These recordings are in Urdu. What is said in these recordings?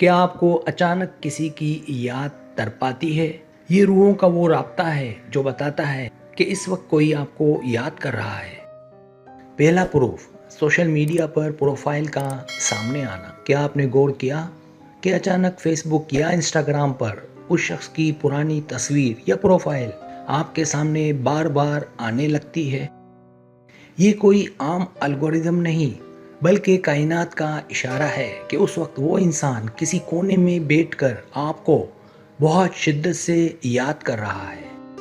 کیا آپ کو اچانک کسی کی یاد تڑپاتی ہے؟ یہ روحوں کا وہ رابطہ ہے جو بتاتا ہے کہ اس وقت کوئی آپ کو یاد کر رہا ہے۔ پہلا پروف، سوشل میڈیا پر پروفائل کا سامنے آنا۔ کیا آپ نے غور کیا کہ اچانک فیس بک یا انسٹاگرام پر اس شخص کی پرانی تصویر یا پروفائل آپ کے سامنے بار بار آنے لگتی ہے؟ یہ کوئی عام الگورتھم نہیں، بلکہ کائنات کا اشارہ ہے کہ اس وقت وہ انسان کسی کونے میں بیٹھ کر آپ کو بہت شدت سے یاد کر رہا ہے۔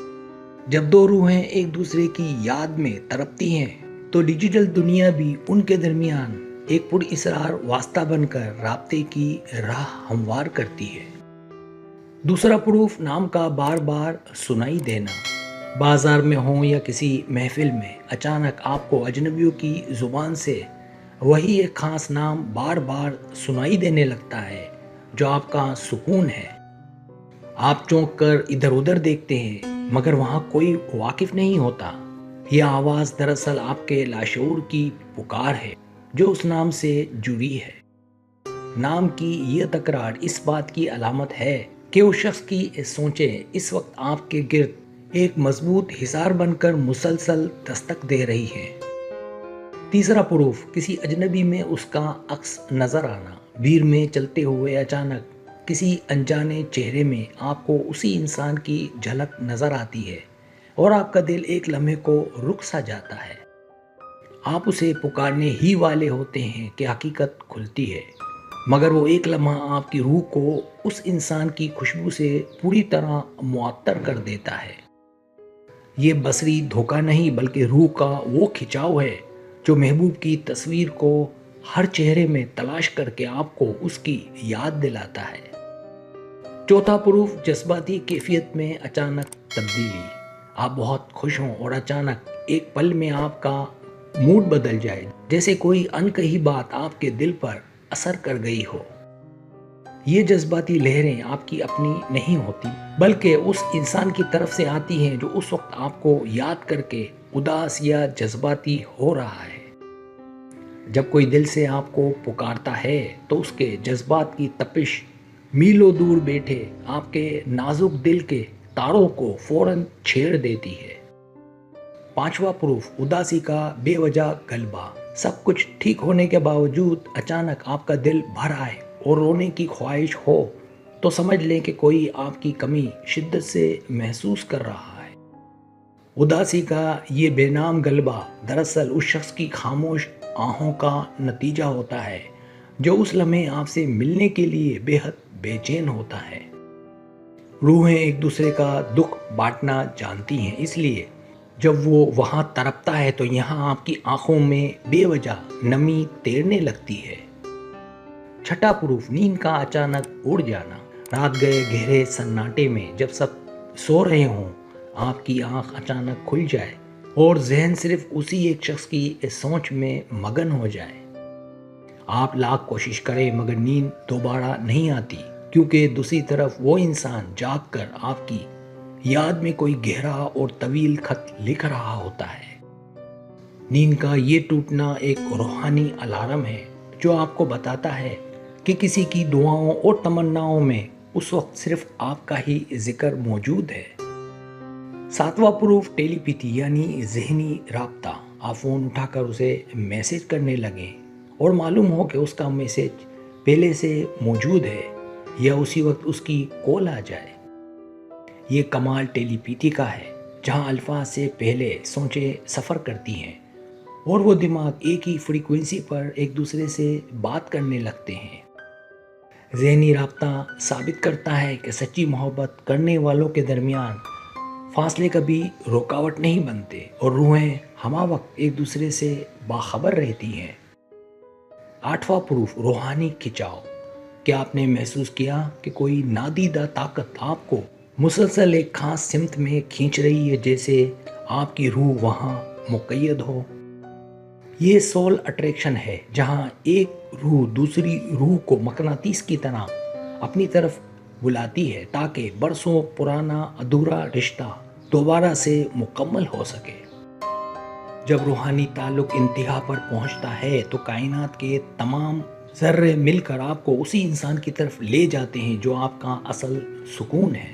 جب دو روحیں ایک دوسرے کی یاد میں تڑپتی ہیں تو ڈیجیٹل دنیا بھی ان کے درمیان ایک پر اسرار واسطہ بن کر رابطے کی راہ ہموار کرتی ہے۔ دوسرا پروف، نام کا بار بار سنائی دینا۔ بازار میں ہوں یا کسی محفل میں اچانک آپ کو اجنبیوں کی زبان سے وہی ایک خاص نام بار بار سنائی دینے لگتا ہے جو آپ کا سکون ہے۔ آپ چونک کر ادھر ادھر دیکھتے ہیں مگر وہاں کوئی واقف نہیں ہوتا۔ یہ آواز دراصل آپ کے لاشعور کی پکار ہے جو اس نام سے جڑی ہے۔ نام کی یہ تکرار اس بات کی علامت ہے کہ اس شخص کی سوچیں اس وقت آپ کے گرد ایک مضبوط حصار بن کر مسلسل دستک دے رہی ہے۔ تیسرا پروف، کسی اجنبی میں اس کا عکس نظر آنا۔ بھیڑ میں چلتے ہوئے اچانک کسی انجانے چہرے میں آپ کو اسی انسان کی جھلک نظر آتی ہے اور آپ کا دل ایک لمحے کو رک سا جاتا ہے۔ آپ اسے پکارنے ہی والے ہوتے ہیں کہ حقیقت کھلتی ہے، مگر وہ ایک لمحہ آپ کی روح کو اس انسان کی خوشبو سے پوری طرح معطر کر دیتا ہے۔ یہ بصری دھوکہ نہیں بلکہ روح کا وہ کھچاؤ ہے جو محبوب کی تصویر کو ہر چہرے میں تلاش کر کے آپ کو اس کی یاد دلاتا ہے۔ چوتھا پروف، جذباتی کیفیت میں اچانک تبدیلی۔ آپ بہت خوش ہوں اور اچانک ایک پل میں آپ کا موڈ بدل جائے، جیسے کوئی انکہی بات آپ کے دل پر اثر کر گئی ہو۔ یہ جذباتی لہریں آپ کی اپنی نہیں ہوتی بلکہ اس انسان کی طرف سے آتی ہیں جو اس وقت آپ کو یاد کر کے اداس یا جذباتی ہو رہا ہے۔ جب کوئی دل سے آپ کو پکارتا ہے تو اس کے جذبات کی تپش میلوں دور بیٹھے آپ کے نازک دل کے تاروں کو فوراً چھیڑ دیتی ہے۔ پانچواں پروف، اداسی کا بے وجہ غلبہ۔ سب کچھ ٹھیک ہونے کے باوجود اچانک آپ کا دل بھر آئے اور رونے کی خواہش ہو تو سمجھ لیں کہ کوئی آپ کی کمی شدت سے محسوس کر رہا ہے۔ اداسی کا یہ بے نام غلبہ دراصل اس شخص کی خاموش آہوں کا نتیجہ ہوتا ہے جو اس لمحے آپ سے ملنے کے لیے بے حد بے چین ہوتا ہے۔ روحیں ایک دوسرے کا دکھ بانٹنا جانتی ہیں، اس لیے جب وہ وہاں تڑپتا ہے تو یہاں آپ کی آنکھوں میں بے وجہ نمی تیرنے لگتی ہے۔ چھٹا پروف، نیند کا اچانک اڑ جانا۔ رات گئے گہرے سناٹے میں جب سب سو رہے ہوں، آپ کی آنکھ اچانک کھل جائے اور ذہن صرف اسی ایک شخص کی سوچ میں مگن ہو جائے۔ آپ لاکھ کوشش کریں مگر نیند دوبارہ نہیں آتی کیونکہ دوسری طرف وہ انسان جاگ کر آپ کی یاد میں کوئی گہرا اور طویل خط لکھ رہا ہوتا ہے۔ نیند کا یہ ٹوٹنا ایک روحانی الارم ہے جو آپ کو بتاتا ہے کہ کسی کی دعاؤں اور تمناؤں میں اس وقت صرف آپ کا ہی ذکر موجود ہے۔ ساتواں پروف، ٹیلی پیتھی یعنی ذہنی رابطہ۔ آپ فون اٹھا کر اسے میسج کرنے لگیں اور معلوم ہو کہ اس کا میسج پہلے سے موجود ہے یا اسی وقت اس کی کال آ جائے۔ یہ کمال ٹیلی پیتھی کا ہے جہاں الفاظ سے پہلے سوچیں سفر کرتی ہیں اور وہ دماغ ایک ہی فریکوینسی پر ایک دوسرے سے بات کرنے لگتے ہیں۔ ذہنی رابطہ ثابت کرتا ہے کہ سچی محبت کرنے والوں کے درمیان فاصلے کبھی رکاوٹ نہیں بنتے اور روحیں ہمہ وقت ایک دوسرے سے باخبر رہتی ہیں۔ آٹھواں پروف، روحانی کھچاؤ۔ کیا آپ نے محسوس کیا کہ کوئی نادیدہ طاقت آپ کو مسلسل ایک خاص سمت میں کھینچ رہی ہے، جیسے آپ کی روح وہاں مقید ہو؟ یہ سول اٹریکشن ہے جہاں ایک روح دوسری روح کو مقناطیس کی طرح اپنی طرف بلاتی ہے تاکہ برسوں پرانا ادھورا رشتہ دوبارہ سے مکمل ہو سکے۔ جب روحانی تعلق انتہا پر پہنچتا ہے تو کائنات کے تمام ذرے مل کر آپ کو اسی انسان کی طرف لے جاتے ہیں جو آپ کا اصل سکون ہے۔